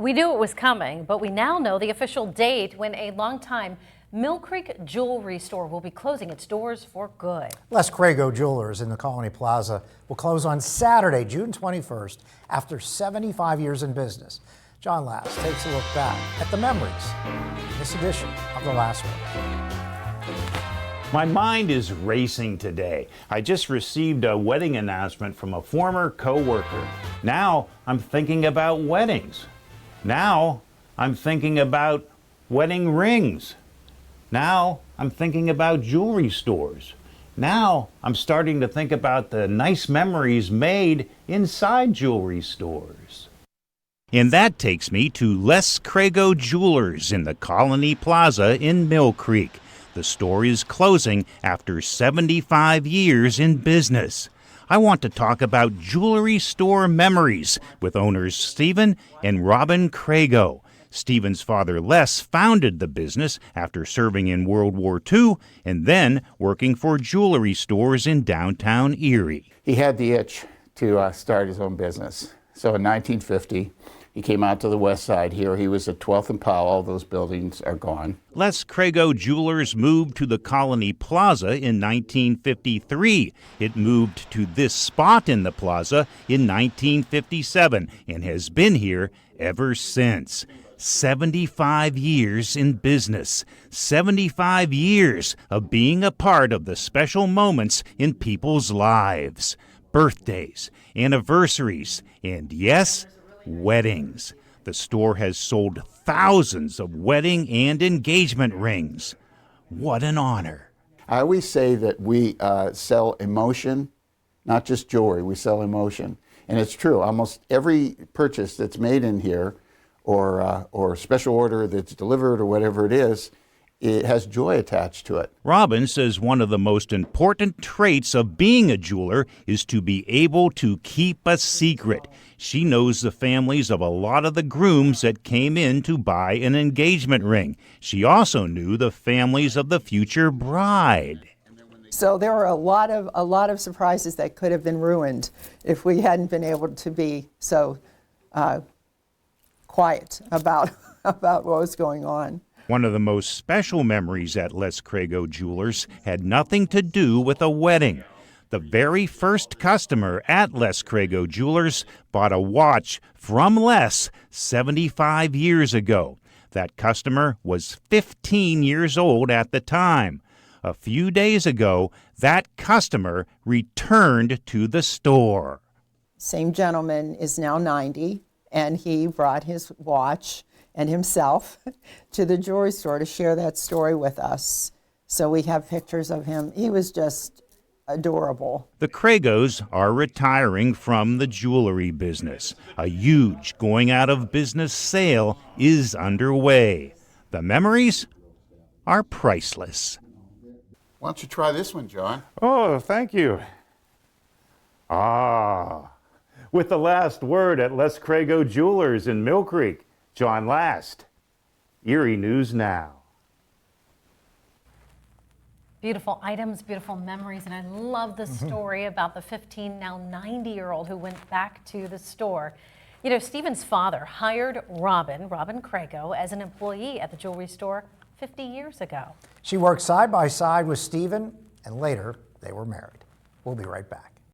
We knew it was coming, but we now know the official date when a longtime Mill Creek jewelry store will be closing its doors for good. Les Cragos Jewelers in the Colony Plaza will close on Saturday, June 21st, after 75 years in business. John Last takes a look back at the memories in this edition of The Last Word. My mind is racing today. I just received a wedding announcement from a former co-worker. Now I'm thinking about weddings. Now I'm thinking about wedding rings. Now I'm thinking about jewelry stores. Now I'm starting to think about the nice memories made inside jewelry stores. And that takes me to Les Cragos Jewelers in the Colony Plaza in Mill Creek. The store is closing after 75 years in business. I want to talk about jewelry store memories with owners Stephen and Robin Cragos. Stephen's father Les founded the business after serving in World War II and then working for jewelry stores in downtown Erie. He had the itch to start his own business. So in 1950, he came out to the west side here. He was at 12th and Powell. Those buildings are gone. Les Cragos Jewelers moved to the Colony Plaza in 1953. It moved to this spot in the plaza in 1957 and has been here ever since. 75 years in business. 75 years of being a part of the special moments in people's lives. Birthdays, anniversaries, and yes, weddings. The store has sold thousands of wedding and engagement rings. What an honor. I always say that we sell emotion, not just jewelry. We sell emotion. And it's true. Almost every purchase that's made in here or special order that's delivered or whatever it is, it has joy attached to it. Robin says one of the most important traits of being a jeweler is to be able to keep a secret. She knows the families of a lot of the grooms that came in to buy an engagement ring. She also knew the families of the future bride. So there were a lot of surprises that could have been ruined if we hadn't been able to be so quiet about what was going on. One of the most special memories at Les Cragos Jewelers had nothing to do with a wedding. The very first customer at Les Cragos Jewelers bought a watch from Les 75 years ago. That customer was 15 years old at the time. A few days ago, that customer returned to the store. Same gentleman is now 90, and he brought his watch and himself to the jewelry store to share that story with us. So we have pictures of him. He was just adorable. The Cragos are retiring from the jewelry business. A huge going out of business sale is underway. The memories are priceless. Why don't you try this one, John? Oh, thank you. With the last word at Les Cragos Jewelers in Mill Creek, John Last, Erie News Now. Beautiful items, beautiful memories, and I love the story about the 15, now 90-year-old who went back to the store. You know, Stephen's father hired Robin Cragos, as an employee at the jewelry store 50 years ago. She worked side by side with Stephen, and later they were married. We'll be right back.